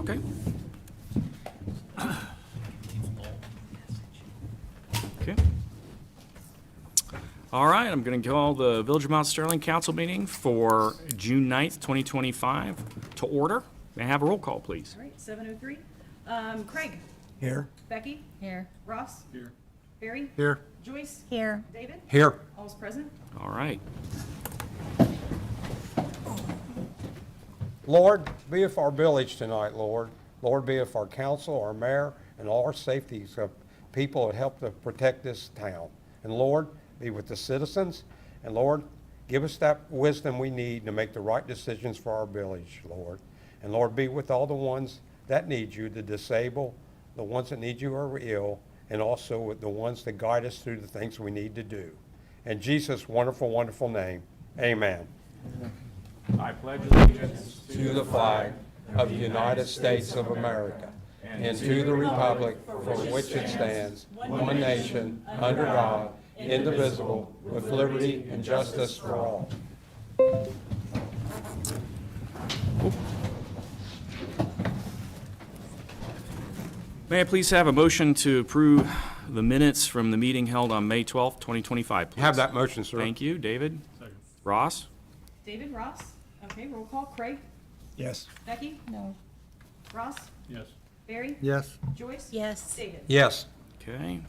Okay. Okay. All right, I'm going to call the Village of Mount Sterling Council meeting for June 9th, 2025 to order. May I have a roll call, please? All right, 7:03. Craig? Here. Becky? Here. Ross? Here. Barry? Here. Joyce? Here. David? Here. All's present? All right. Lord, be with our village tonight, Lord. Lord, be with our council, our mayor, and all our safeties of people that help to protect this town. And Lord, be with the citizens. And Lord, give us that wisdom we need to make the right decisions for our village, Lord. And Lord, be with all the ones that need you, the disabled, the ones that need you are ill, and also with the ones that guide us through the things we need to do. In Jesus' wonderful, wonderful name, amen. I pledge allegiance To the flag of the United States of America and to the republic for which it stands, one nation, under God, indivisible, with liberty and justice for all. May I please have a motion to approve the minutes from the meeting held on May 12th, 2025, please? Have that motion, sir. Thank you. David? Ross? David, Ross? Okay, roll call. Craig? Yes. Becky? No. Ross? Yes. Barry? Yes. Joyce? Yes. David? Yes. Okay.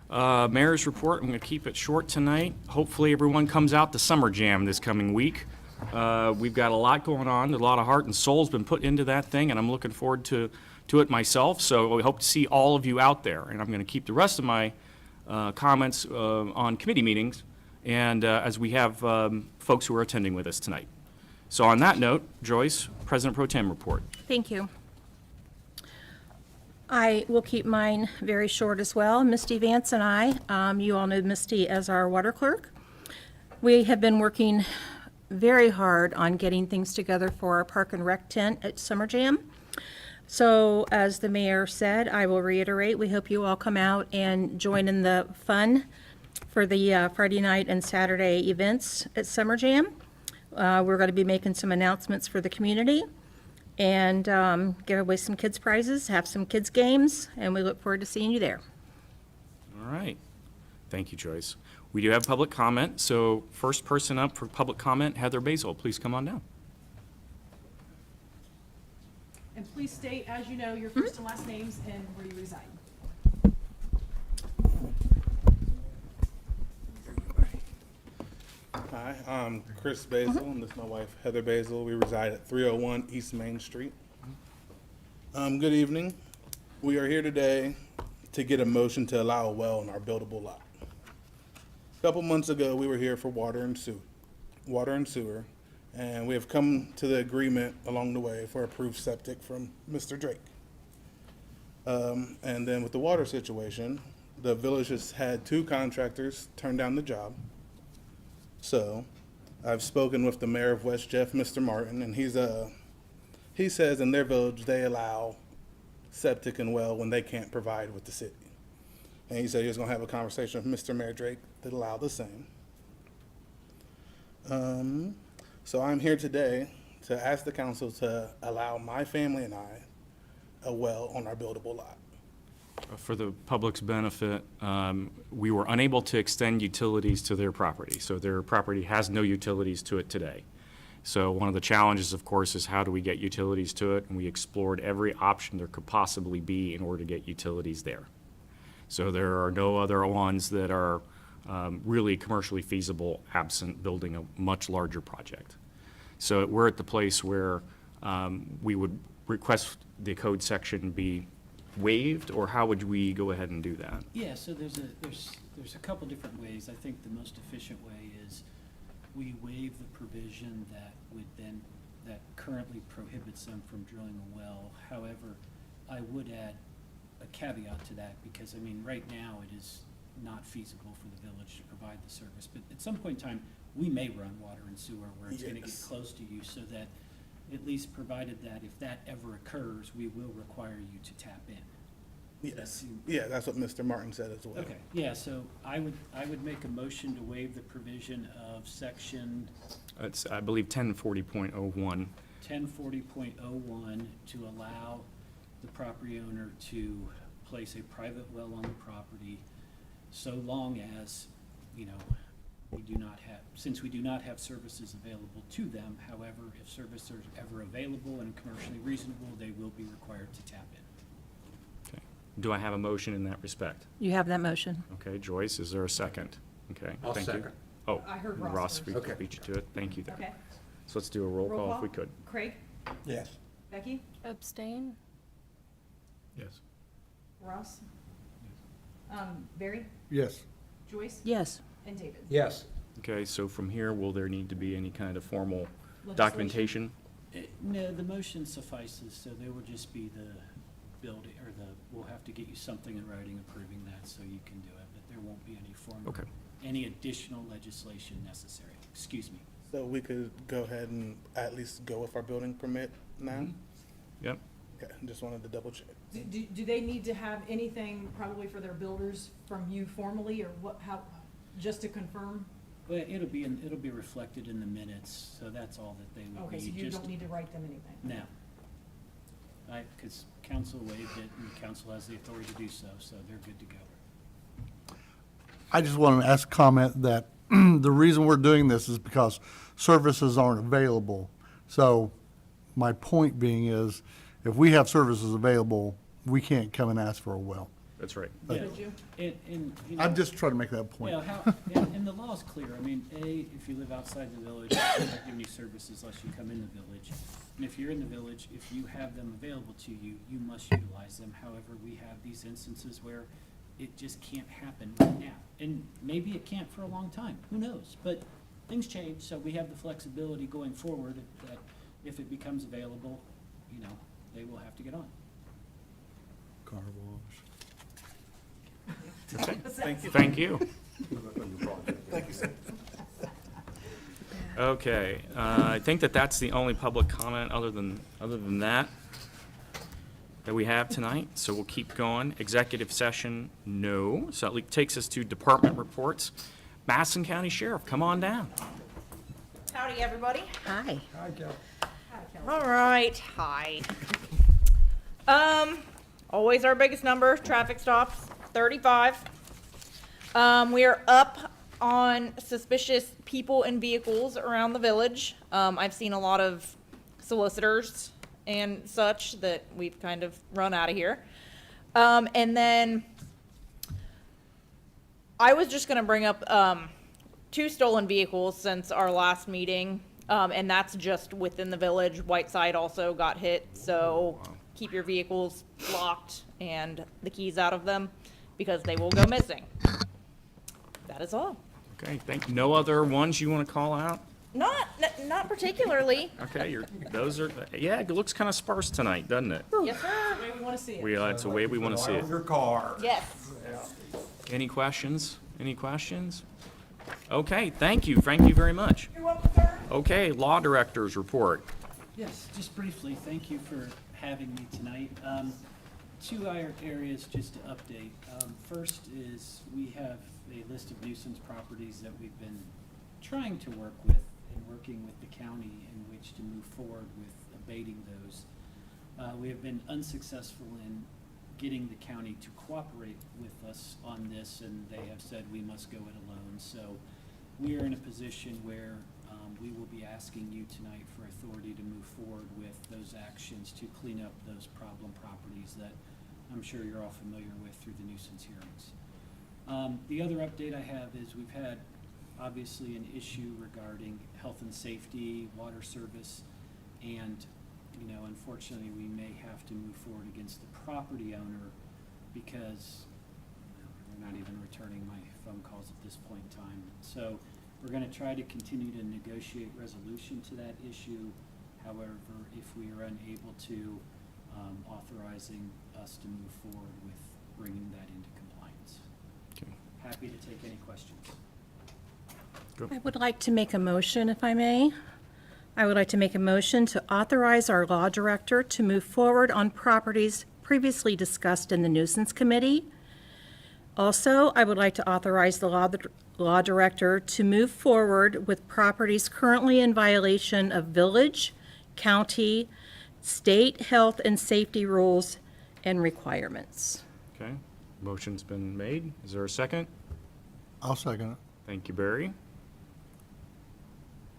Mayor's report, I'm going to keep it short tonight. Hopefully everyone comes out to Summer Jam this coming week. We've got a lot going on, a lot of heart and soul's been put into that thing, and I'm looking forward to it myself, so we hope to see all of you out there. And I'm going to keep the rest of my comments on committee meetings, and as we have folks who are attending with us tonight. So on that note, Joyce, President Pro Tem report. Thank you. I will keep mine very short as well. Misty Vance and I, you all know Misty as our water clerk. We have been working very hard on getting things together for our Park and Rec tent at Summer Jam. So as the mayor said, I will reiterate, we hope you all come out and join in the fun for the Friday night and Saturday events at Summer Jam. We're going to be making some announcements for the community and give away some kids' prizes, have some kids' games, and we look forward to seeing you there. All right. Thank you, Joyce. We do have public comment, so first person up for public comment, Heather Basil, please come on down. And please state, as you know, your first and last names and where you reside. Hi, I'm Chris Basil, and this is my wife Heather Basil. We reside at 301 East Main Street. Good evening. We are here today to get a motion to allow a well in our buildable lot. A couple months ago, we were here for water and sewer, and we have come to the agreement along the way for approved septic from Mr. Drake. And then with the water situation, the village has had 2 contractors turn down the job. So, I've spoken with the mayor of West Jeff, Mr. Martin, and he says in their village they allow septic and well when they can't provide with the city. And he said he was going to have a conversation with Mr. Mayor Drake that allow the same. So I'm here today to ask the council to allow my family and I a well on our buildable lot. For the public's benefit, we were unable to extend utilities to their property, so their property has no utilities to it today. So one of the challenges, of course, is how do we get utilities to it, and we explored every option there could possibly be in order to get utilities there. So there are no other ones that are really commercially feasible absent building a much larger project. So we're at the place where we would request the code section be waived, or how would we go ahead and do that? Yeah, so there's a couple different ways. I think the most efficient way is we waive the provision that currently prohibits them from drilling a well. However, I would add a caveat to that because, I mean, right now it is not feasible for the village to provide the service. But at some point in time, we may run water and sewer where it's gonna get Yes. close to you, so that at least provided that if that ever occurs, we will require you to tap in. Yes. Yeah, that's what Mr. Martin said as well. Okay, yeah, so I would make a motion to waive the provision of section It's, I believe, 1040.01. 1040.01 to allow the property owner to place a private well on the property so long as, you know, since we do not have services available to them. However, if services are ever available and commercially reasonable, they will be required to tap in. Okay. Do I have a motion in that respect? You have that motion. Okay, Joyce, is there a second? Okay, I'll thank you. second. Oh, I heard Ross Ross, first. we Okay. beat you to it. Thank you there. Okay. So let's do a roll call if we could. Craig, Yes. Becky, Abstain? Yes. Ross, Barry, Yes. Joyce, Yes. and David. Yes. Okay, so from here, will there need to be any kind of formal Legislation. documentation? No, the motion suffices, so there will just be the building, or we'll have to get you something in writing approving that so you can do it, but there won't be any formal, Okay. any additional legislation necessary. Excuse me. So we could go ahead and at least go with our building permit now? Yep. Okay, just wanted to double check. Do they need to have anything probably for their builders from you formally, or what, how, just to confirm? Well, it'll be reflected in the minutes, so that's all that they would Okay, so need, you just, don't need to write them anything? no. Because council waived it, and council has the authority to do so, so they're good to go. I just want to ask a comment that the reason we're doing this is because services aren't available. So my point being is, if we have services available, we can't come and ask for a well. That's right. Yeah, Could you? and, you know. I'm just trying to make that point. Well, and the law is clear. I mean, if you live outside the village, they're not giving you services unless you come in the village. And if you're in the village, if you have them available to you, you must utilize them. However, we have these instances where it just can't happen right now. And maybe it can't for a long time, who knows? But things change, so we have the flexibility going forward that if it becomes available, you know, they will have to get on. Car wash. Thank you. Thank you. Okay, I think that that's the only public comment other than that we have tonight, so we'll keep going. Executive session, no. So that takes us to department reports. Madison County Sheriff, come on down. Howdy, everybody. Hi. Hi, Joe. All right, hi. Always our biggest number, traffic stops, 35. We are up on suspicious people and vehicles around the village. I've seen a lot of solicitors and such that we've kind of run out of here. And then I was just gonna bring up, 2 stolen vehicles since our last meeting. And that's just within the village. Whiteside also got hit, so keep your vehicles locked and the keys out of them because they will go missing. That is all. Okay, no other ones you want to call out? Not particularly. Okay, those are, yeah, it looks kind of sparse tonight, doesn't it? Yes, sir. The way we want to see it. It's the way we want to see it. Your car. Yes. Any questions? Any questions? Okay, thank you very much. You're welcome, sir. Okay, Law Director's report. Yes, just briefly, thank you for having me tonight. 2 areas just to update. First is we have a list of nuisance properties that we've been trying to work with and working with the county in which to move forward with abating those. We have been unsuccessful in getting the county to cooperate with us on this, and they have said we must go it alone. So we are in a position where we will be asking you tonight for authority to move forward with those actions to clean up those problem properties that I'm sure you're all familiar with through the nuisance hearings. The other update I have is we've had obviously an issue regarding health and safety, water service, and you know, unfortunately, we may have to move forward against the property owner because they're not even returning my phone calls at this point in time. So we're gonna try to continue to negotiate resolution to that issue. However, if we are unable to, authorizing us to move forward with bringing that into compliance. Okay. Happy to take any questions. I would like to make a motion, if I may. I would like to make a motion to authorize our law director to move forward on properties previously discussed in the nuisance committee. Also, I would like to authorize the law director to move forward with properties currently in violation of village, county, state health and safety rules and requirements. Okay, motion's been made. Is there a second? I'll second it. Thank you, Barry.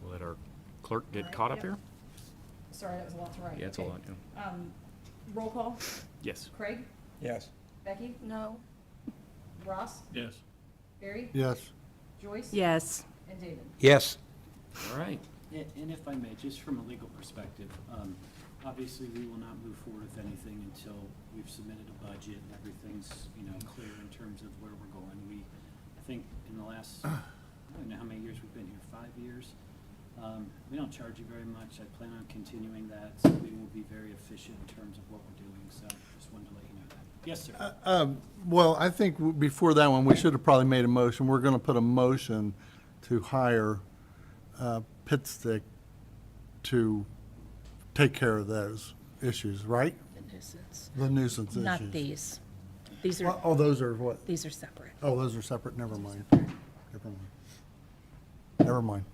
We'll let our clerk get caught up Yep. here. Sorry, that was a lot to write. Yeah, it's a Okay. lot, yeah. Roll call. Yes. Craig? Yes. Becky? No. Ross? Yes. Barry? Yes. Joyce? Yes. And David? Yes. All right. And if I may, just from a legal perspective, obviously, we will not move forward with anything until we've submitted a budget and everything's, clear in terms of where we're going. I think in the last, I don't know how many years we've been here, 5 years. We don't charge you very much. I plan on continuing that, so we will be very efficient in terms of what we're doing, so just wanted to let you know that. Yes, sir. Well, I think before that one, we should have probably made a motion. We're going to put a motion to hire Pitstick to take care of those issues, right? The nuisance. The nuisance issues. Not these. These are, Oh, those are what? these are separate. Oh, those are separate. Never mind. Never mind. Never mind.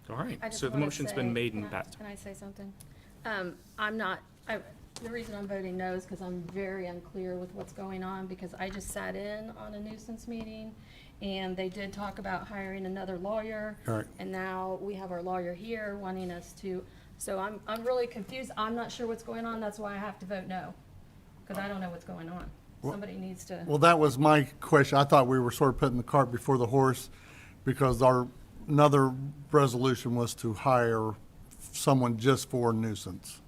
All right. I just So the wanna motion's say- been made can and I- passed. Can I say something? The reason I'm voting no is because I'm very unclear with what's going on, because I just sat in on a nuisance meeting, and they did talk about hiring another lawyer. Right. And now we have our lawyer here wanting us to, so I'm really confused. I'm not sure what's going on, that's why I have to vote no, because I don't know what's going on. Somebody needs to. Well, that was my question. I thought we were sort of putting the cart before the horse because another resolution was to hire someone just for nuisance.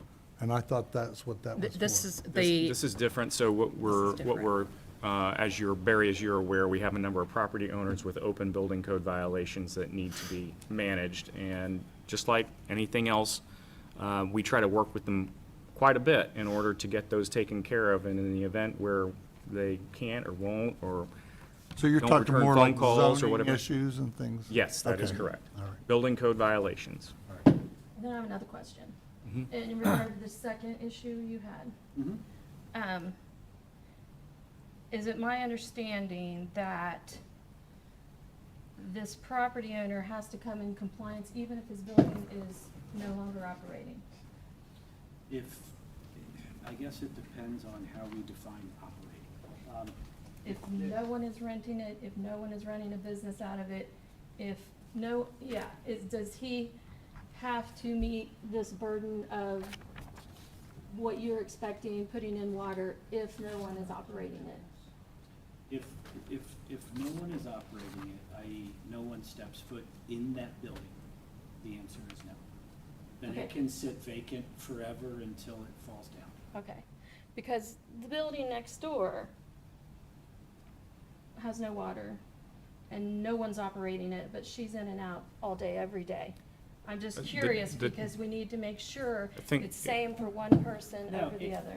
And I thought that's what that was for. This is This the, this is different, so what different. we're, Barry, as you're aware, we have a number of property owners with open building code violations that need to be managed, and just like anything else, we try to work with them quite a bit in order to get those taken care of, and in the event where they can't or won't, or, So you're don't talking return more phone like calls or zoning whatever. issues and things? yes, that is Okay. correct. All right. Building code violations. Then I have another question. In regard to the second issue you had. Is it my understanding that this property owner has to come in compliance even if his building is no longer operating? I guess it depends on how we define operating. If no one is renting it, if no one is running a business out of it, does he have to meet this burden of what you're expecting, putting in water, if no one is operating it? If no one is operating it, i.e. no one steps foot in that building, the answer is no. Then it Okay. can sit vacant forever until it falls down. Okay, because the building next door has no water and no one's operating it, but she's in and out all day, every day. I'm just curious because we need to make sure I think- it's same for one person No, over the other.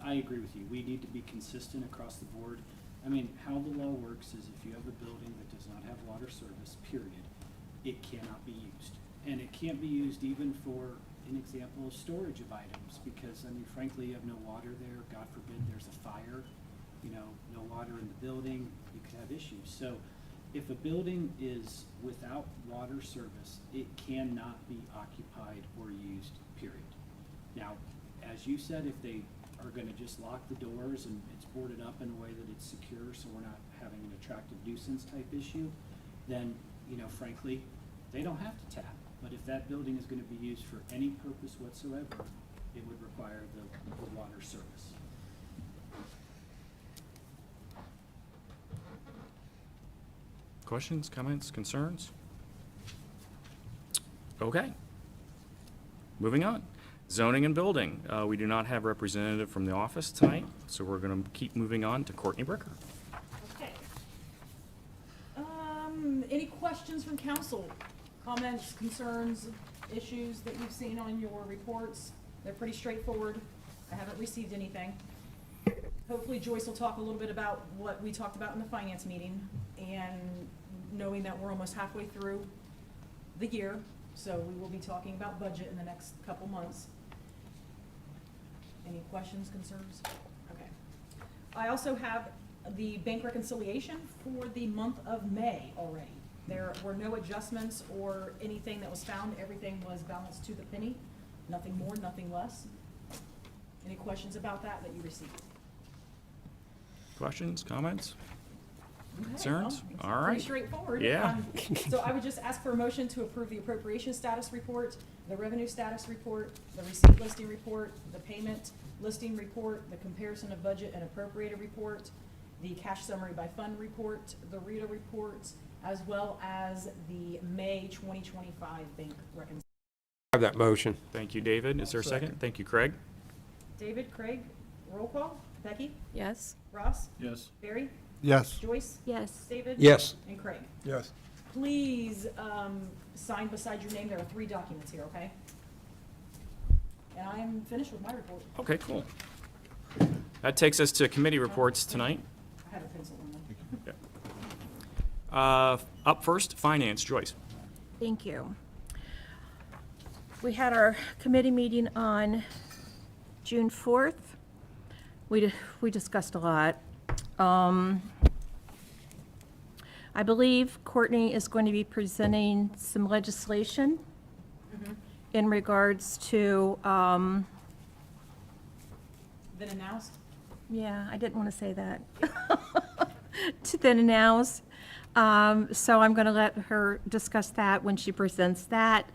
I agree with you. We need to be consistent across the board. I mean, how the law works is if you have a building that does not have water service, period, it cannot be used. And it can't be used even for an example of storage of items, because, I mean, frankly, you have no water there. God forbid there's a fire, no water in the building, you could have issues. So if a building is without water service, it cannot be occupied or used, period. Now, as you said, if they are gonna just lock the doors and it's boarded up in a way that it's secure, so we're not having an attractive nuisance type issue, then, frankly, they don't have to tap. But if that building is gonna be used for any purpose whatsoever, it would require the water service. Questions, comments, concerns? Okay. Moving on. Zoning and building. We do not have representative from the office tonight, so we're going to keep moving on to Courtney Bricker. Okay. Any questions from council? Comments, concerns, issues that you've seen on your reports? They're pretty straightforward. I haven't received anything. Hopefully Joyce will talk a little bit about what we talked about in the finance meeting, and knowing that we're almost halfway through the year, so we will be talking about budget in the next couple months. Any questions, concerns? Okay. I also have the bank reconciliation for the month of May already. There were no adjustments or anything that was found. Everything was balanced to the penny. Nothing more, nothing less. Any questions about that you received? Questions, comments? Okay, Concerns? well, it's All right. Pretty straightforward. Yeah. So I would just ask for a motion to approve the appropriation status report, the revenue status report, the receipt listing report, the payment listing report, the comparison of budget and appropriated report, the cash summary by fund report, the RITA reports, as well as the May 2025 bank reconciliation. Have that motion. Thank you, David. Is there a second? Thank you, Craig. David, Craig, roll call. Becky? Yes. Ross? Yes. Barry? Yes. Joyce? Yes. David? Yes. And Craig? Yes. Please, sign beside your name. There are 3 documents here, okay? And I am finished with my report. Okay, cool. That takes us to committee reports tonight. I have a pencil in them. Up first, Finance, Joyce. Thank you. We had our committee meeting on June 4th. We discussed a lot. I believe Courtney is going to be presenting some legislation in regards to, Then announced. yeah, I didn't want to say that. To then announce. So I'm going to let her discuss that when she presents that.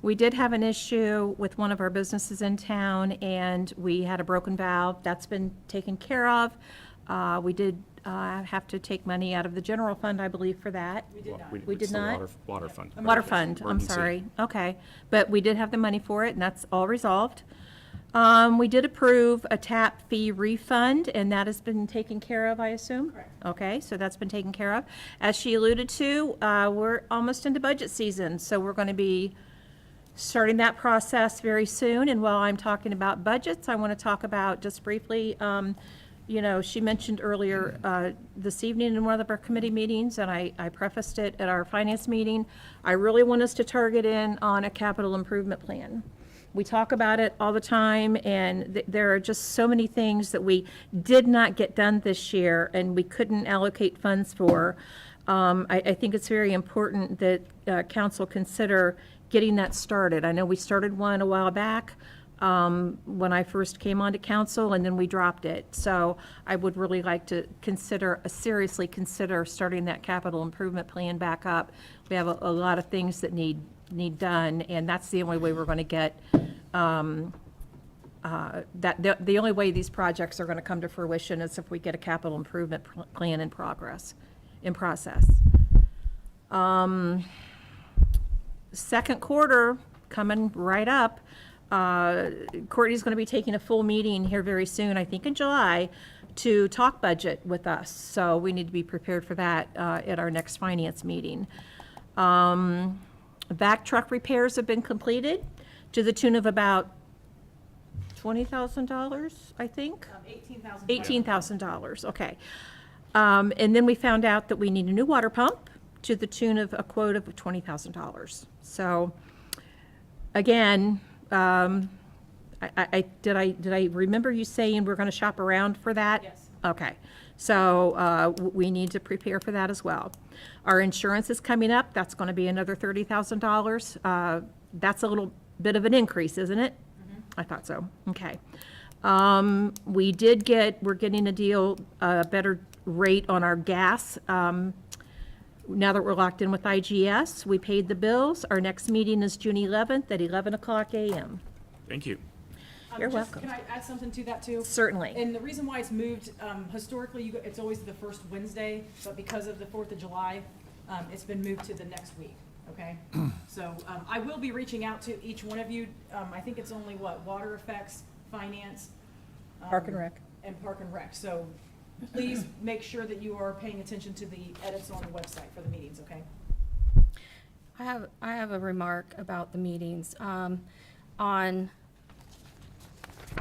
We did have an issue with one of our businesses in town, and we had a broken valve. That's been taken care of. We did have to take money out of the general fund, I believe, for that. We did not. We did It's the not? Water fund. Water fund, I'm Emergency. sorry. Okay, but we did have the money for it, and that's all resolved. We did approve a tap fee refund, and that has been taken care of, I assume? Correct. Okay, so that's been taken care of. As she alluded to, we're almost into budget season, so we're going to be starting that process very soon. And while I'm talking about budgets, I want to talk about, just briefly, you know, she mentioned earlier this evening in one of our committee meetings, and I prefaced it at our finance meeting, I really want us to target in on a capital improvement plan. We talk about it all the time, and there are just so many things that we did not get done this year and we couldn't allocate funds for. I think it's very important that council consider getting that started. I know we started one a while back when I first came onto council, and then we dropped it. So I would really like to seriously consider starting that capital improvement plan back up. We have a lot of things that need done, and that's the only way we're going to get the only way these projects are going to come to fruition is if we get a capital improvement plan in process. Second quarter coming right up. Courtney's going to be taking a full meeting here very soon, I think in July, to talk budget with us. So we need to be prepared for that at our next finance meeting. Vac truck repairs have been completed to the tune of about $20,000, I think. $18,000. $18,000, okay. And then we found out that we need a new water pump to the tune of a quote of $20,000. So, again, did I remember you saying we're going to shop around for that? Yes. Okay, so we need to prepare for that as well. Our insurance is coming up. That's going to be another $30,000. That's a little bit of an increase, isn't it? I thought so. Okay. We're getting a deal, a better rate on our gas. Now that we're locked in with IGS, we paid the bills. Our next meeting is June 11th at 11 o'clock a.m. Thank you. You're welcome. Can I add something to that too? Certainly. And the reason why it's moved, historically, it's always the first Wednesday, but because of the 4th of July, it's been moved to the next week, okay? So I will be reaching out to each one of you. I think it's only water effects, finance. Park and Rec. And Park and Rec. So please make sure that you are paying attention to the edits on the website for the meetings, okay? I have a remark about the meetings. On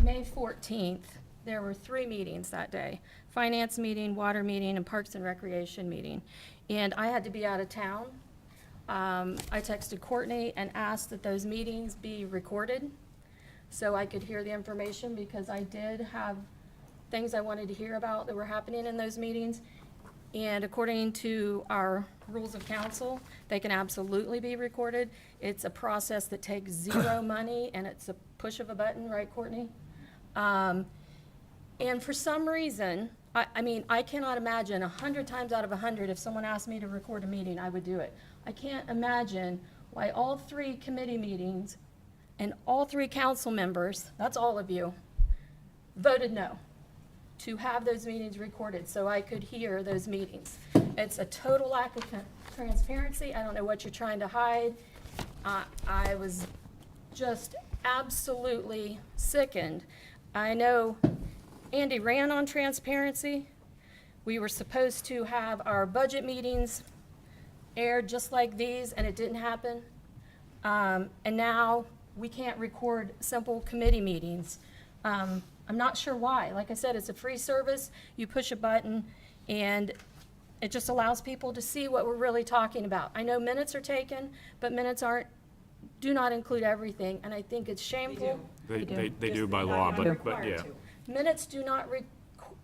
May 14th, there were 3 meetings that day. Finance meeting, water meeting, and Parks and Recreation meeting. And I had to be out of town. I texted Courtney and asked that those meetings be recorded so I could hear the information, because I did have things I wanted to hear about that were happening in those meetings. And according to our rules of council, they can absolutely be recorded. It's a process that takes zero money, and it's a push of a button, right, Courtney? And for some reason, I mean, I cannot imagine 100 times out of 100, if someone asked me to record a meeting, I would do it. I can't imagine why all 3 committee meetings and all 3 council members, that's all of you, voted no to have those meetings recorded so I could hear those meetings. It's a total lack of transparency. I don't know what you're trying to hide. I was just absolutely sickened. I know Andy ran on transparency. We were supposed to have our budget meetings aired just like these, and it didn't happen. And now we can't record simple committee meetings. I'm not sure why. Like I said, it's a free service. You push a button, and it just allows people to see what we're really talking about. I know minutes are taken, but minutes do not include everything, and I think it's shameful. They Just do by not law, even but required yeah. to. Minutes do not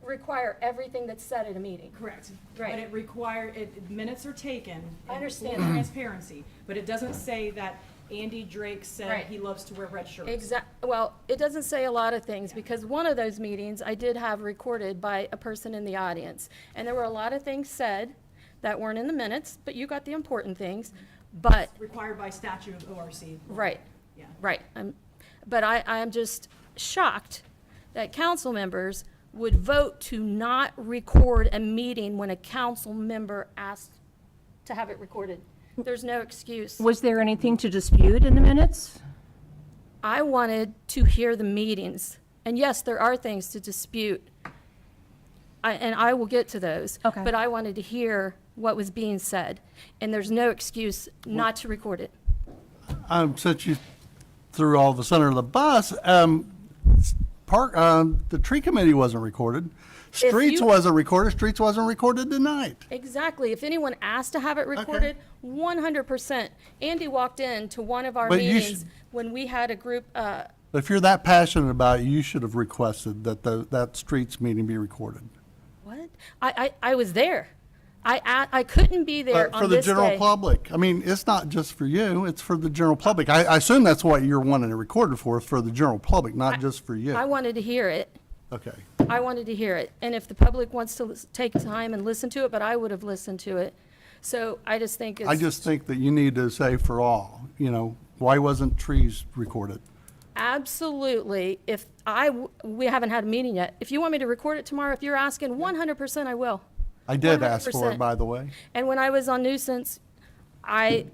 require everything that's said at a meeting. Correct. Right. But minutes are taken. I in understand full that. Transparency, but it doesn't say that Andy Drake said Right. he loves to wear red shirts. Well, it doesn't say a lot of things, because one of those meetings I did have recorded by a person in the audience. And there were a lot of things said that weren't in the minutes, but you got the important things. But, Required by statute of ORC. right, Yeah. right. But I'm just shocked that council members would vote to not record a meeting when a council member asked to have it recorded. There's no excuse. Was there anything to dispute in the minutes? I wanted to hear the meetings. And yes, there are things to dispute. And I will get to those. Okay. But I wanted to hear what was being said. And there's no excuse not to record it. Since you threw all the center of the bus, the tree committee wasn't recorded. Streets you- wasn't recorded. Streets wasn't recorded tonight. Exactly. If anyone asked to have it recorded, 100%. Andy walked in to one of our But you meetings should- when we had a group, But if you're that passionate about it, you should have requested that that streets meeting be recorded. what? I was there. I couldn't be there But for on the this general day. public, I mean, it's not just for you, it's for the general public. I assume that's what you're wanting it recorded for the general public, not just for you. I wanted to hear it. Okay. I wanted to hear it. And if the public wants to take time and listen to it, but I would have listened to it. So I just think it's. I just think that you need to say for all, why wasn't trees recorded? Absolutely. We haven't had a meeting yet. If you want me to record it tomorrow, if you're asking, 100% I will. I did ask for 100%. it, by the way. And when I was on nuisance, I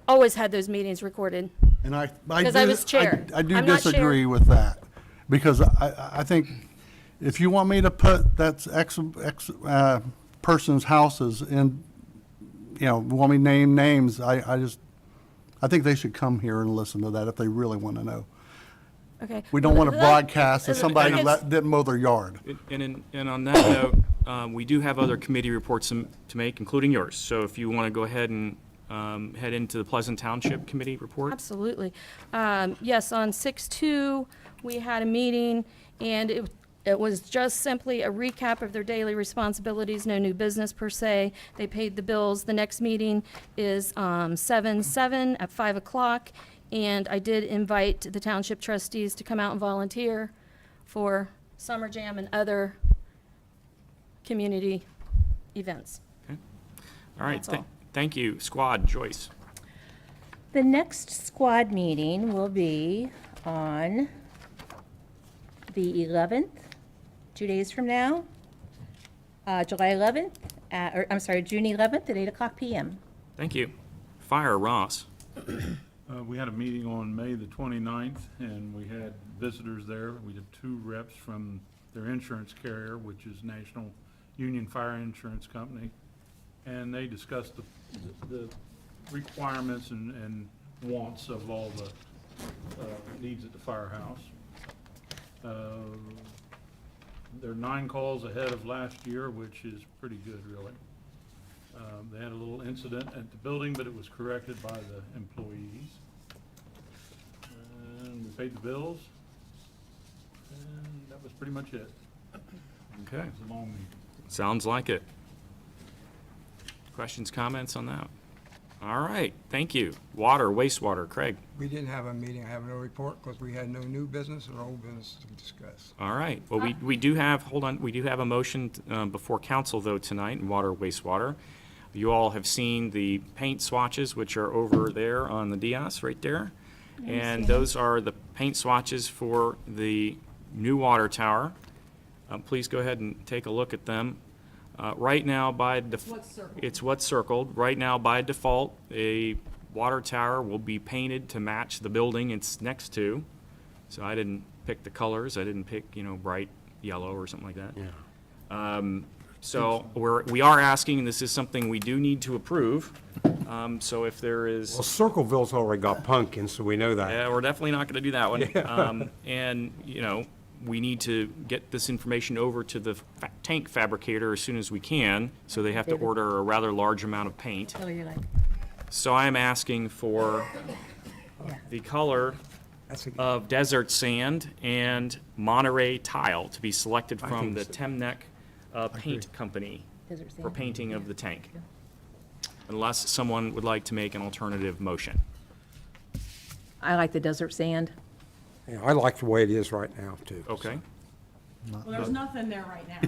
always had those meetings recorded. And I Because do- I was chair. I do I'm not chair. disagree with that, because I think if you want me to put that person's houses in, want me to name names, I think they should come here and listen to that if they really want to know. Okay. We don't want to That- broadcast that somebody it's- didn't mow their yard. And on that note, we do have other committee reports to make, including yours. So if you want to go ahead and head into the Pleasant Township Committee report. Absolutely. Yes, on 6/2, we had a meeting, and it was just simply a recap of their daily responsibilities, no new business per se. They paid the bills. The next meeting is 7/7 at 5 o'clock, and I did invite the township trustees to come out and volunteer for Summer Jam and other community events. All right, That's all. thank you. Squad, Joyce. The next squad meeting will be on the 11th, 2 days from now, July 11th, June 11th at 8 o'clock PM. Thank you. Fire, Ross. We had a meeting on May the 29th, and we had visitors there. We had 2 reps from their insurance carrier, which is National Union Fire Insurance Company, and they discussed the requirements and wants of all the needs at the firehouse. There are 9 calls ahead of last year, which is pretty good, really. They had a little incident at the building, but it was corrected by the employees. And we paid the bills, and that was pretty much it. Okay. It was a long meeting. Sounds like it. Questions, comments on that? All right, thank you. Water, wastewater, Craig. We didn't have a meeting, I have no report, because we had no new business or old business to discuss. All right, well, we do have, hold on, we do have a motion before council, though, tonight in water, wastewater. You all have seen the paint swatches, which are over there on the dais, right there. And those are the paint swatches for the new water tower. Please go ahead and take a look at them. Right now, by default, What's circled? it's what's circled. Right now, by default, a water tower will be painted to match the building it's next to. So I didn't pick the colors. I didn't pick, bright yellow or something like that. Yeah. So we are asking, and this is something we do need to approve. So if there is. Well, Circleville's already got pumpkins, so we know that. Yeah, we're definitely not going to do that one. And, we need to get this information over to the tank fabricator as soon as we can, so they have to order a rather large amount of paint. So I am asking for the color That's a- of desert sand and Monterey tile to be selected from the Temnec Paint Company for painting of the tank. Unless someone would like to make an alternative motion. I like the desert sand. Yeah, I like the way it is right now, too. Okay? Well, there's nothing there right now.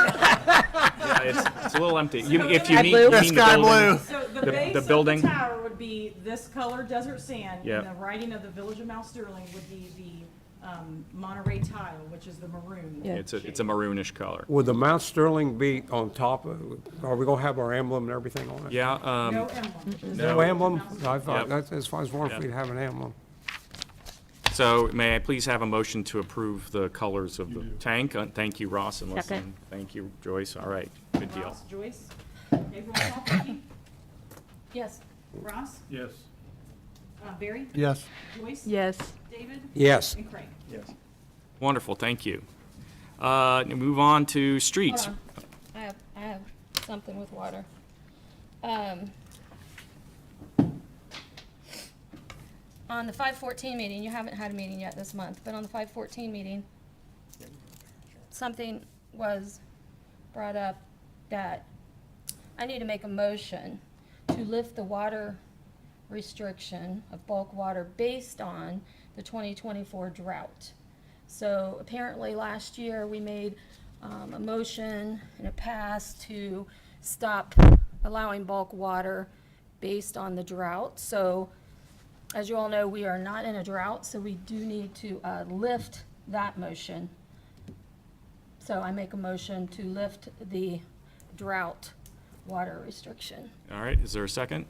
Yeah, it's a little empty. If you Sky mean blue? you mean the Sky building. blue. So the The base of building? the tower would be this color, desert sand. Yep. And the writing of the Village of Mount Sterling would be the Monterey tile, which is the maroon. It's a maroonish color. Would the Mount Sterling be on top of, are we gonna have our emblem and everything on it? Yeah, No emblem. No emblem? I thought, Yep. that's, as far as one, if Yep. we'd have an emblem. so may I please have a motion to approve the colors of the tank? Thank you, Ross, and listen. Second. Thank you, Joyce. All right, good deal. Ross, Joyce? Okay, roll call, Becky? Yes. Ross? Yes. Barry? Yes. Joyce? Yes. David? Yes. And Craig? Wonderful, thank you. Move on to streets. Hold on. I have something with water. On the 514 meeting, you haven't had a meeting yet this month, but on the 514 meeting, something was brought up that I need to make a motion to lift the water restriction of bulk water based on the 2024 drought. So apparently last year, we made a motion and it passed to stop allowing bulk water based on the drought. So as you all know, we are not in a drought, so we do need to lift that motion. So I make a motion to lift the drought water restriction. All right, is there a second?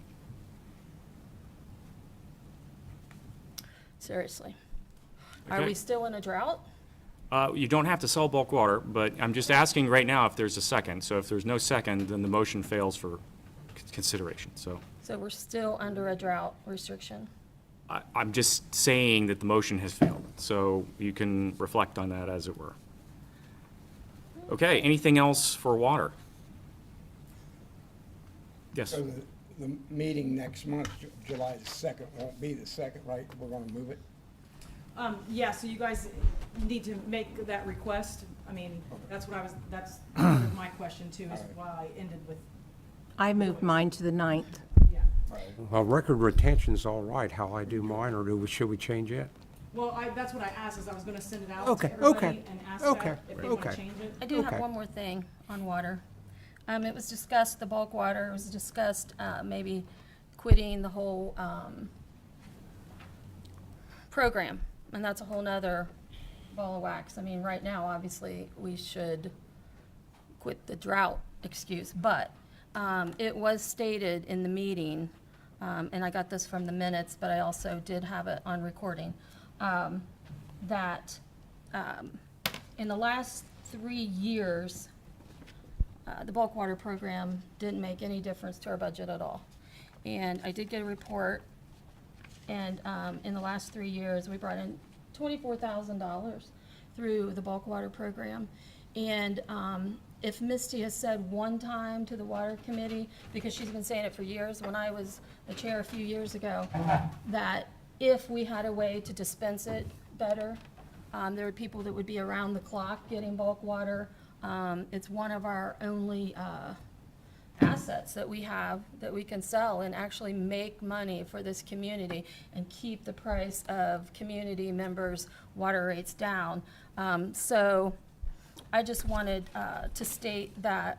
Seriously. Are Okay. we still in a drought? You don't have to sell bulk water, but I'm just asking right now if there's a second. So if there's no second, then the motion fails for consideration. So So we're still under a drought restriction? I'm just saying that the motion has failed. So you can reflect on that as it were. Okay, anything else for water? Yes, So the meeting next month, July the 2nd, won't be the 2nd, right? We're gonna move it? Yeah, so you guys need to make that request. I mean, that's part of my question too, is why I ended with, I moved mine to the 9th. yeah. Well, record retention's all right, how I do mine, or should we change it? Well, that's what I asked, is I was gonna send it out Okay, to everybody okay, and ask okay, that if they wanna okay. change it. I do have Okay. one more thing on water. It was discussed, the bulk water, it was discussed, maybe quitting the whole, program. And that's a whole nother ball of wax. I mean, right now, obviously, we should quit the drought excuse, but, it was stated in the meeting, and I got this from the minutes, but I also did have it on recording, that, in the last 3 years, the bulk water program didn't make any difference to our budget at all. And I did get a report, and in the last 3 years, we brought in $24,000 through the bulk water program. And if Misty has said one time to the water committee, because she's been saying it for years, when I was the chair a few years ago, that if we had a way to dispense it better, there were people that would be around the clock getting bulk water. It's one of our only assets assets that we have that we can sell and actually make money for this community and keep the price of community members' water rates down. So I just wanted to state that,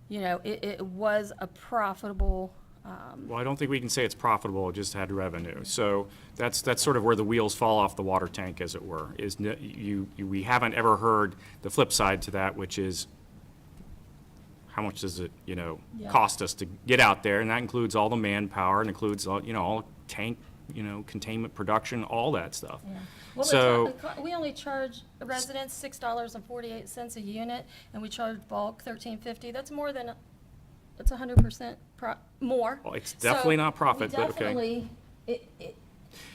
it was a profitable, Well, I don't think we can say it's profitable, it just had revenue. So that's sort of where the wheels fall off the water tank, as it were, is we haven't ever heard the flip side to that, which is how much does it, cost us to get out there? And that includes all the manpower, and includes, all tank, containment, production, all that stuff. Well, So, we only charge residents $6.48 a unit, and we charge bulk $13.50. That's more than, that's 100% more. Well, it's definitely not profit, We but okay. definitely,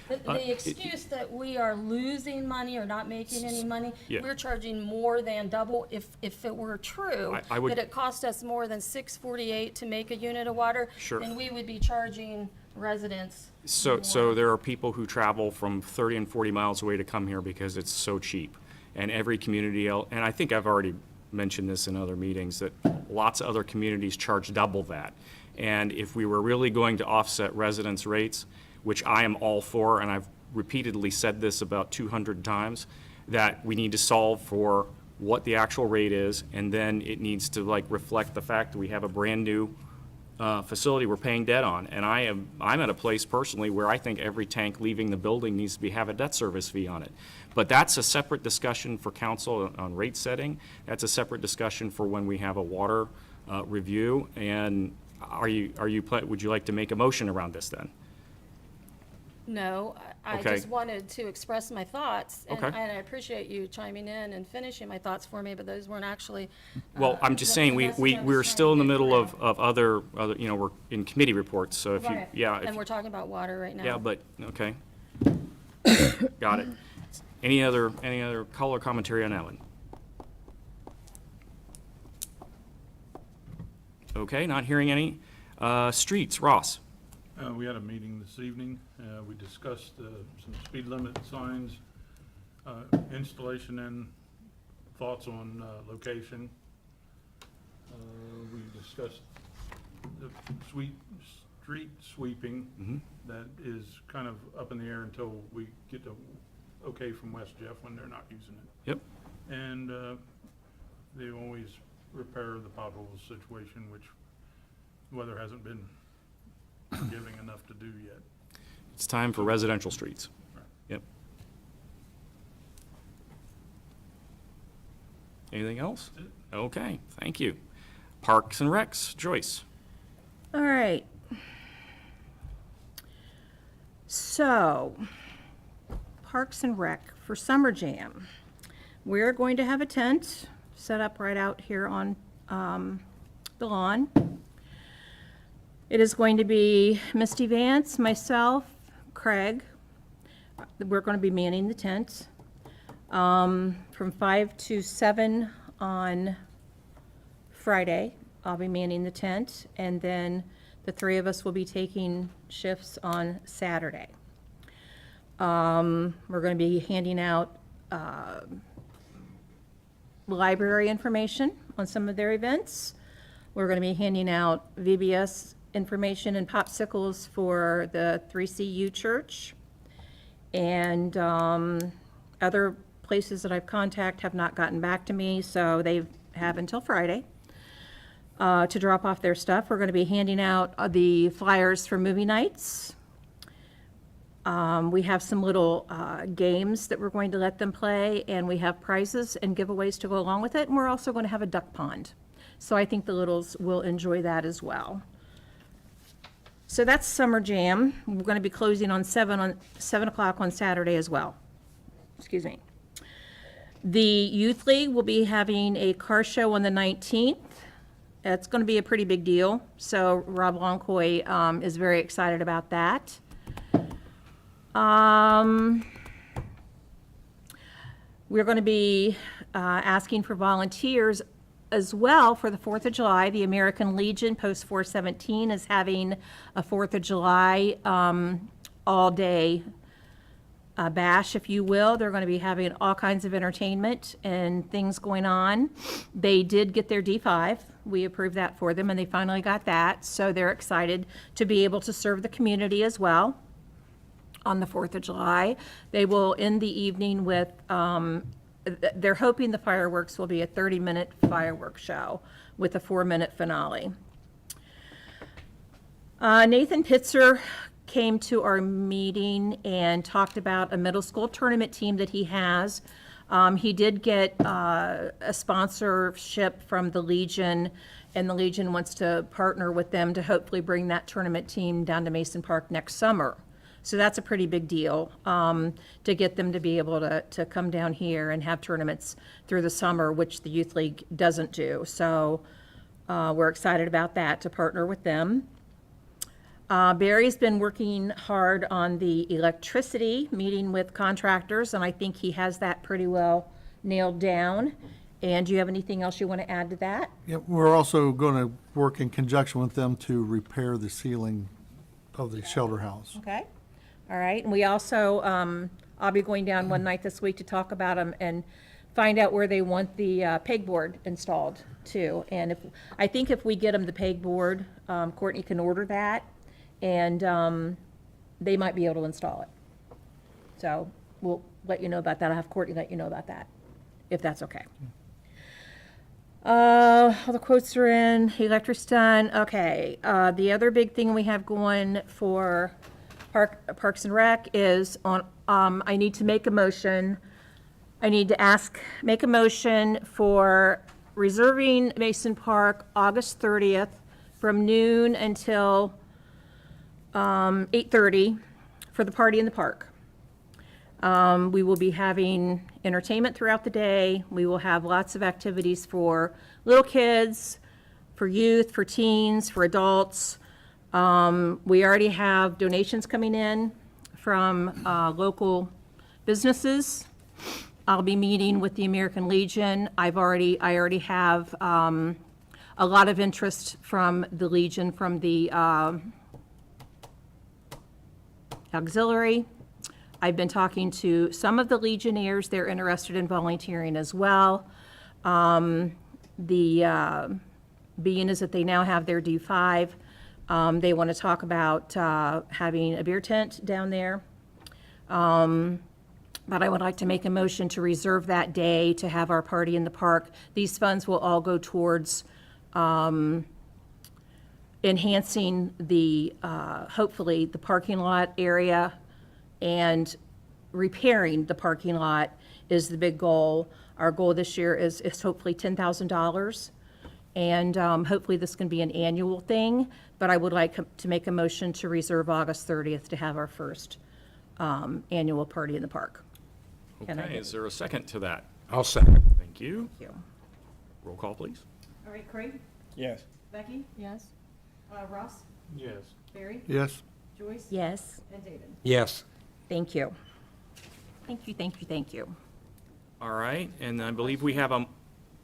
the excuse that we are losing money or not making any money, Yeah. we're charging more than double. If it were true, I would- that it cost us more than $6.48 to make a unit of water, Sure. then we would be charging residents So there are people who travel from 30 and 40 miles away to come here because it's so cheap. And every community, and I think I've already mentioned this in other meetings, that lots of other communities charge double that. And if we were really going to offset residents' rates, which I am all for, and I've repeatedly said this about 200 times, that we need to solve for what the actual rate is, and then it needs to reflect the fact that we have a brand-new facility we're paying debt on. And I'm at a place personally where I think every tank leaving the building needs to have a debt service fee on it. But that's a separate discussion for council on rate setting. That's a separate discussion for when we have a water review. And would you like to make a motion around this then? No, I Okay. just wanted to express my thoughts, and Okay. and I appreciate you chiming in and finishing my thoughts for me, but those weren't actually. Well, I'm just saying, that's what I was we're still in the trying to middle get of other, we're in committee reports, so if you, Right. yeah. And we're talking about water right now. Yeah, but, okay. Got it. Any other color commentary on that one? Okay, not hearing any. Streets, Ross. We had a meeting this evening. We discussed some speed limit signs, installation and thoughts on location. We discussed the street sweeping. That is kind of up in the air until we get the okay from West Jeff when they're not using it. Yep. And they always repair the pothole situation, which weather hasn't been giving enough to do yet. It's time for residential streets. Right. Yep. Anything else? That's it. Okay, thank you. Parks and Recs, Joyce. All right. So, Parks and Rec for Summer Jam. We're going to have a tent set up right out here on the lawn. It is going to be Misty Vance, myself, Craig. We're going to be manning the tent from 5 to 7 on Friday. I'll be manning the tent, and then the three of us will be taking shifts on Saturday. We're going to be handing out library information on some of their events. We're going to be handing out VBS information and popsicles for the 3CU Church. And other places that I've contacted have not gotten back to me, so they have until Friday to drop off their stuff. We're going to be handing out the flyers for movie nights. We have some little games that we're going to let them play, and we have prizes and giveaways to go along with it, and we're also going to have a duck pond. So I think the littles will enjoy that as well. So that's Summer Jam. We're going to be closing on 7 o'clock on Saturday as well. Excuse me. The Youth League will be having a car show on the 19th. It's going to be a pretty big deal, so Rob Loncoy is very excited about that. We're going to be asking for volunteers as well for the 4th of July. The American Legion Post 417 is having a 4th of July all-day bash, if you will. They're going to be having all kinds of entertainment and things going on. They did get their D5 We approved that for them, and they finally got that. So they're excited to be able to serve the community as well on the 4th of July. They will end the evening with, they're hoping the fireworks will be a 30-minute fireworks show with a 4-minute finale. Nathan Pitzer came to our meeting and talked about a middle school tournament team that he has. He did get a sponsorship from the Legion, and the Legion wants to partner with them to hopefully bring that tournament team down to Mason Park next summer. So that's a pretty big deal, to get them to be able to come down here and have tournaments through the summer, which the Youth League doesn't do. So we're excited about that, to partner with them. Barry's been working hard on the electricity, meeting with contractors, and I think he has that pretty well nailed down. And do you have anything else you want to add to that? Yeah, we're also going to work in conjunction with them to repair the ceiling of the shelter house. Okay, all right, and we also, I'll be going down one night this week to talk about them and find out where they want the pegboard installed too. And I think if we get them the pegboard, Courtney can order that, and they might be able to install it. So we'll let you know about that. I'll have Courtney let you know about that, if that's okay. All the quotes are in, electric's done. Okay, the other big thing we have going for Parks and Rec is on, I need to make a motion. I need to make a motion for reserving Mason Park August 30th from noon until 8:30 for the party in the park. We will be having entertainment throughout the day. We will have lots of activities for little kids, for youth, for teens, for adults. We already have donations coming in from local businesses. I'll be meeting with the American Legion. I already have a lot of interest from the Legion, from the auxiliary. I've been talking to some of the Legionnaires. They're interested in volunteering as well. Being is that they now have their D5. They want to talk about having a beer tent down there. But I would like to make a motion to reserve that day to have our party in the park. These funds will all go towards enhancing the, hopefully, the parking lot area, and repairing the parking lot is the big goal. Our goal this year is hopefully $10,000. And hopefully this can be an annual thing, but I would like to make a motion to reserve August 30th to have our first annual party in the park. Can I Okay, get- is there a second to that? I'll second. Thank you. Thank you. Roll call, please. All right, Craig, Yes. Becky, Yes? Ross, Yes. Barry, Yes? Joyce, Yes, and David. Yes. thank you. Thank you, thank you, thank you. All right, and I believe we have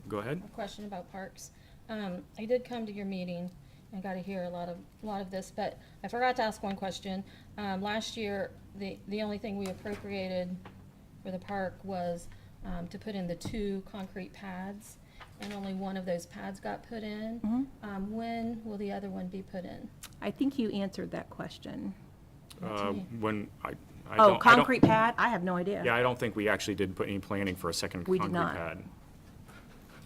go ahead. A question about parks. I did come to your meeting and got to hear a lot of this, but I forgot to ask one question. Last year, the only thing we appropriated for the park was to put in the 2 concrete pads, and only one of those pads got put in. When will the other one be put in? I think you answered that question. When I Oh, don't- concrete pad? I have no idea. Yeah, I don't think we actually did put any planning for a second We did concrete not. pad.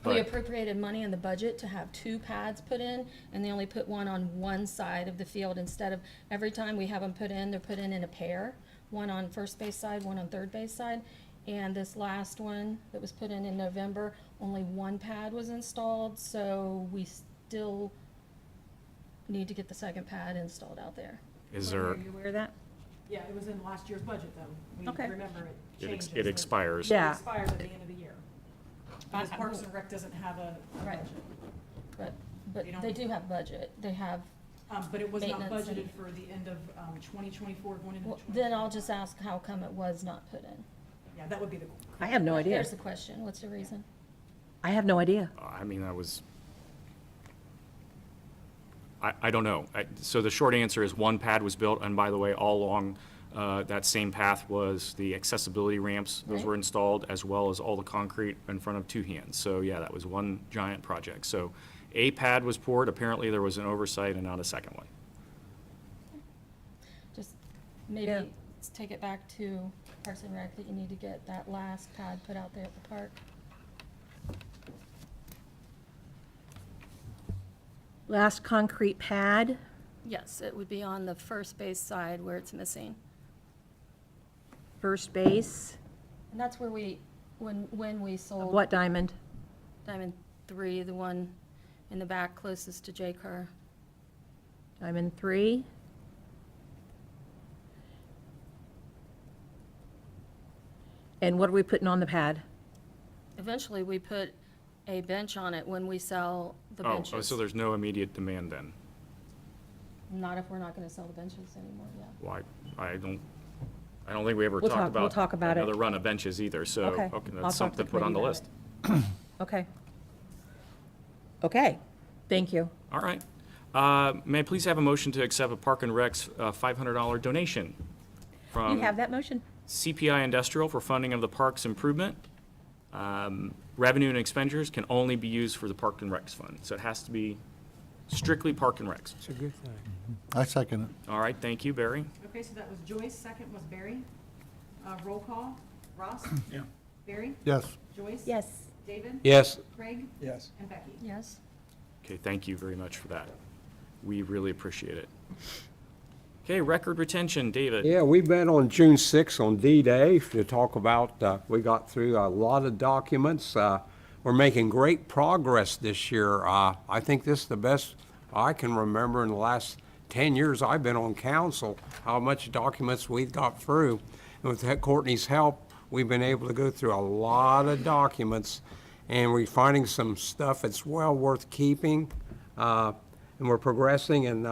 We But- appropriated money in the budget to have 2 pads put in, and they only put one on one side of the field instead of, every time we have them put in, they're put in a pair, one on first base side, one on third base side. And this last one that was put in November, only 1 pad was installed, so we still need to get the second pad installed out there. Is Are there, you aware of that? Yeah, it was in last year's budget, though. We Okay. remember it changes. it expires? Yeah. It expires at the end of the year. Because Parks and Rec doesn't have a Right. budget. But You don't- they do have budget, they have, But it was not Maintenance and- budgeted for the end of 2024, going into well, 2025. then I'll just ask how come it was not put in? Yeah, that would be the. I have no idea. There's the question, what's the reason? I have no idea. I mean, I don't know. So the short answer is 1 pad was built, and by the way, all along that same path was the accessibility ramps. Those Right. were installed, as well as all the concrete in front of 2 hands. So yeah, that was one giant project. So A pad was poured. Apparently, there was an oversight and not a second one. Just maybe Yeah. let's take it back to Parks and Rec that you need to get that last pad put out there at the park. Last concrete pad, Yes, it would be on the first base side where it's missing. first base, And that's where when we of sold what diamond? Diamond 3, the one in the back closest to J Car. Diamond 3. And what are we putting on the pad? Eventually, we put a bench on it when we sell the Oh, benches. so there's no immediate demand then? Not if we're not gonna sell the benches anymore, yeah. Why, I don't think we ever We'll talked talk- we'll about talk about it. another run of benches either, so, Okay. okay, I'll that's talk to something to put on the committee list. about Okay. Okay, thank you. All right. May I please have a motion to accept a Park and Rec's $500 donation You from have that motion? CPI Industrial for funding of the park's improvement? Revenue and expenditures can only be used for the Park and Recs fund, so it has to be strictly Park and Recs. It's a good thing. I second it. All right, thank you, Barry. Okay, so that was Joyce, second was Barry. Roll call, Ross? Yeah. Barry? Yes. Joyce? Yes. David? Yes, Craig? Yes. And Becky? Yes? Okay, thank you very much for that. We really appreciate it. Okay, record retention, David. yeah, we met on June 6th on D-Day to talk about, we got through a lot of documents. We're making great progress this year. I think this is the best I can remember in the last 10 years I've been on council, how much documents we've got through. And with Courtney's help, we've been able to go through a lot of documents, and we're finding some stuff that's well worth keeping. And we're progressing, and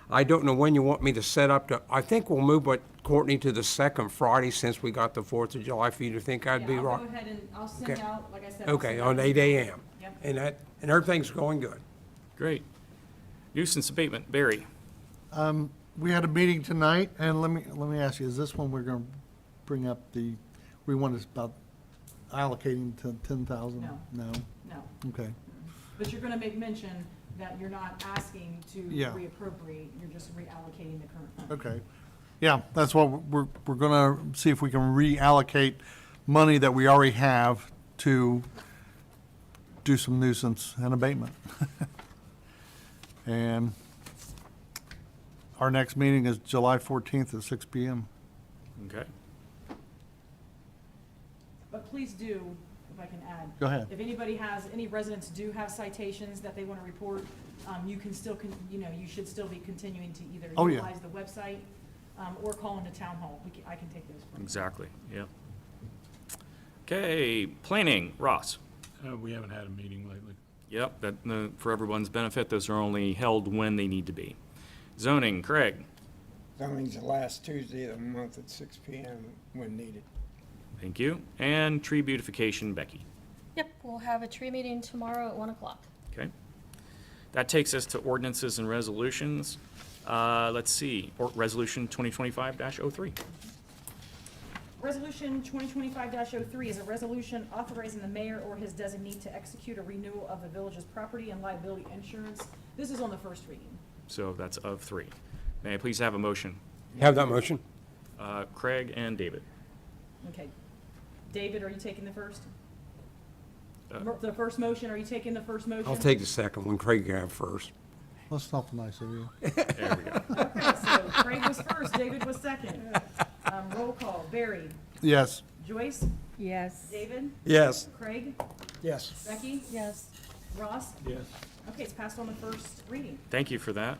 I don't know when you want me to set up to, I think we'll move what, Courtney, to the second Friday since we got the 4th of July for you to think I'd be Yeah, I'll right? go ahead and I'll send Okay. out, like I said. I'll Okay, send on out- 8 a.m. Yep. And everything's going good. Great. Nuisance abatement, Barry. We had a meeting tonight, and let me ask you, is this one we're gonna bring up we want to about allocating to 10,000? No. No? No, Okay. but you're gonna make mention that you're not asking to Yeah. reappropriate, you're just reallocating the current fund. Okay. Yeah, that's what we're gonna see if we can reallocate money that we already have to do some nuisance and abatement. And our next meeting is July 14th at 6 PM. Okay. But please do, if I can add. Go ahead. If anybody has, any residents do have citations that they want to report, you can still, you should still be continuing to either Oh, yeah. utilize the website, or call into town hall. I can take those from you. Exactly, yep. Okay, planning, Ross. We haven't had a meeting lately. Yep, for everyone's benefit, those are only held when they need to be. Zoning, Craig. Zoning's the last Tuesday of the month at 6 PM when needed. Thank you. And tree beautification, Becky. Yep, we'll have a tree meeting tomorrow at 1 o'clock. Okay. That takes us to ordinances and resolutions. Let's see, Resolution 2025-03. Resolution 2025-03 is a resolution authorizing the mayor or his designee to execute a renewal of the village's property and liability insurance. This is on the first reading. So that's of 3. May I please have a motion? Have that motion? Craig and David. Okay. David, are you taking the first? The first motion, are you taking the first motion? I'll take the second one. Craig can have first. That's not nice of you. There we go. Okay, so Craig was first, David was second. Roll call, Barry, Yes. Joyce, Yes. David, Yes. Craig, Yes. Becky, Yes. Ross. Yes. Okay, it's passed on the first reading. Thank you for that.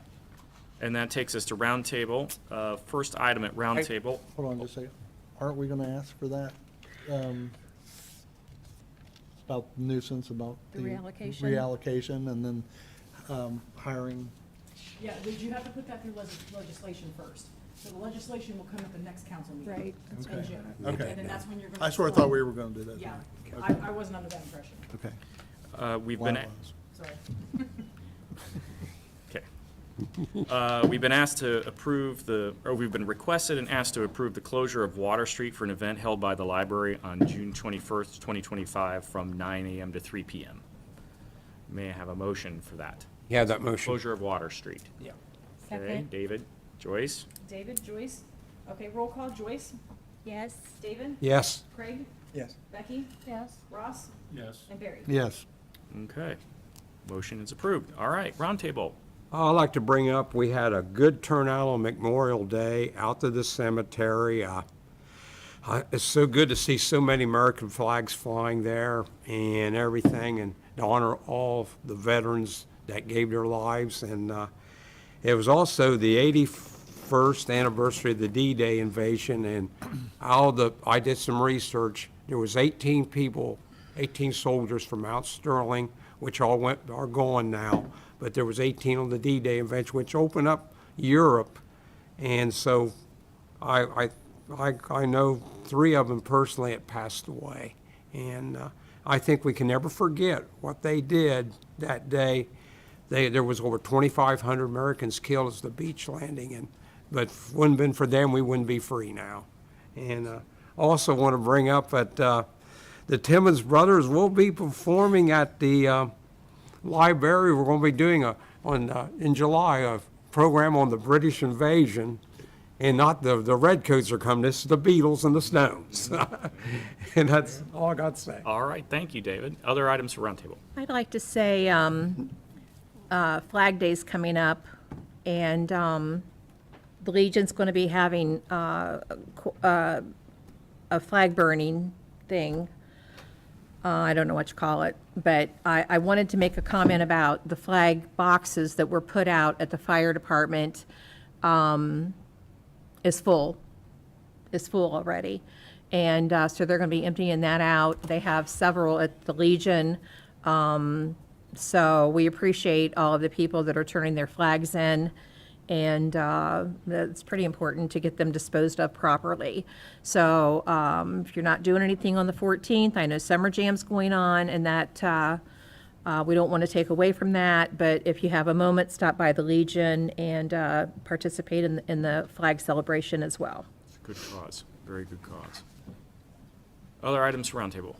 And that takes us to roundtable. First item at roundtable. Hold on just a second. Aren't we gonna ask for that? About nuisance, about The the reallocation? reallocation, and then hiring. Yeah, would you have to put that through legislation first? So the legislation will come at the next council meeting. Right. In June. Okay. And then that's when you're gonna. I sort of thought we were gonna do that. Yeah, Okay. I wasn't under that impression, Okay. We've Well, been, it was. sorry. okay. We've been asked to approve we've been requested and asked to approve the closure of Water Street for an event held by the library on June 21st, 2025, from 9 a.m. to 3 p.m. May I have a motion for that? You have that motion? Closure of Water Street. Yeah. Okay, Second. David, Joyce? David, Joyce? Okay, roll call, Joyce? Yes. David? Yes. Craig? Yes. Becky? Yes. Ross? Yes. And Barry? Yes. Okay. Motion is approved. All right, roundtable. I'd like to bring up, we had a good turnout on Memorial Day out to the cemetery. It's so good to see so many American flags flying there and everything, and to honor all of the veterans that gave their lives. And it was also the 81st anniversary of the D-Day invasion, and I did some research. There was 18 people, 18 soldiers from Mount Sterling, which are gone now, but there was 18 on the D-Day invasion, which opened up Europe. And so I know 3 of them personally had passed away. And I think we can never forget what they did that day. There was over 2,500 Americans killed as the beach landing, but if it wouldn't have been for them, we wouldn't be free now. And I also want to bring up that the Timmons brothers will be performing at the library. We're going to be doing in July a program on the British invasion, and not the Redcoats are coming. This is the Beatles and the Stones, and that's all I got to say. All right, thank you, David. Other items for roundtable? I'd like to say Flag Day's coming up, and the Legion's going to be having a flag burning thing. I don't know what you call it, but I wanted to make a comment about the flag boxes that were put out at the fire department is full already. And so they're going to be emptying that out. They have several at the Legion. So we appreciate all of the people that are turning their flags in. And it's pretty important to get them disposed of properly. So if you're not doing anything on the 14th, I know Summer Jam's going on, and that we don't want to take away from that. But if you have a moment, stop by the Legion and participate in the flag celebration as well. It's a good cause, very good cause. Other items for roundtable?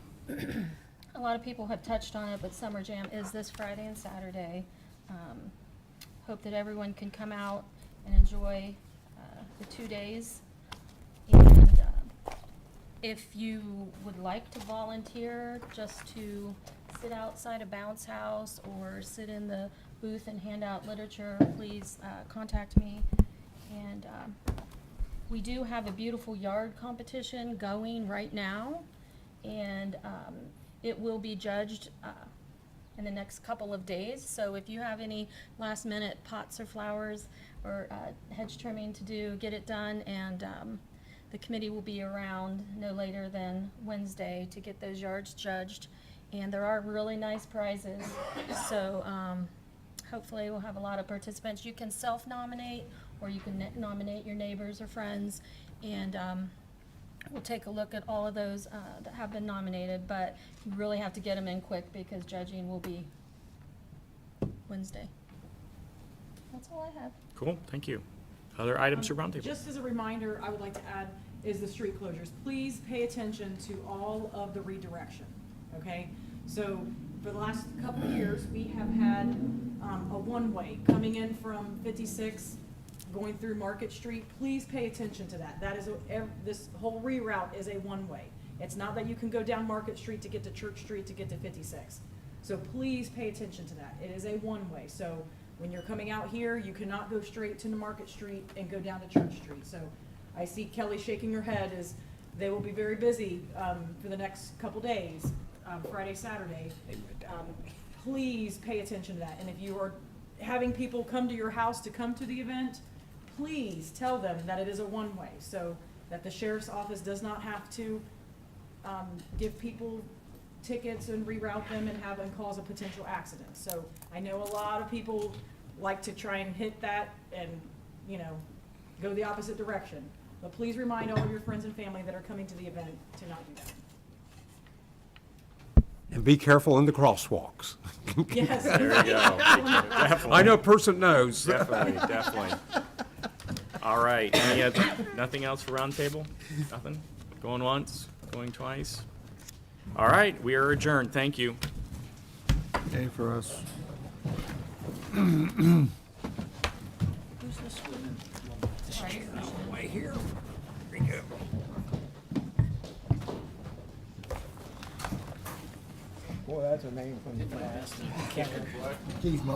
A lot of people have touched on it, but Summer Jam is this Friday and Saturday. Hope that everyone can come out and enjoy the 2 days. And if you would like to volunteer just to sit outside a bounce house or sit in the booth and hand out literature, please contact me. And we do have a beautiful yard competition going right now, and it will be judged in the next couple of days. So if you have any last minute pots or flowers or hedge trimming to do, get it done, and the committee will be around no later than Wednesday to get those yards judged. And there are really nice prizes, so hopefully we'll have a lot of participants. You can self-nominate, or you can nominate your neighbors or friends, and we'll take a look at all of those that have been nominated, but you really have to get them in quick because judging will be Wednesday. That's all I have. Cool, thank you. Other items for roundtable? Just as a reminder, I would like to add is the street closures. Please pay attention to all of the redirection, okay? So for the last couple of years, we have had a one-way coming in from 56, going through Market Street. Please pay attention to that. That is, this whole reroute is a one-way. It's not that you can go down Market Street to get to Church Street to get to 56. So please pay attention to that. It is a one-way. So when you're coming out here, you cannot go straight to the Market Street and go down to Church Street. So I see Kelly shaking her head as they will be very busy for the next couple days, Friday, Saturday. Please pay attention to that. And if you are having people come to your house to come to the event, please tell them that it is a one-way, so that the sheriff's office does not have to give people tickets and reroute them and cause a potential accident. So I know a lot of people like to try and hit that and, go the opposite direction. But please remind all of your friends and family that are coming to the event to not do that. And be careful in the crosswalks. Yes. There you go. Definitely. I know a person knows. Definitely, definitely. All right, nothing else for roundtable? Nothing? Going once, going twice? All right, we are adjourned. Thank you. A for us. Boy, that's a name from the past. Keith Black.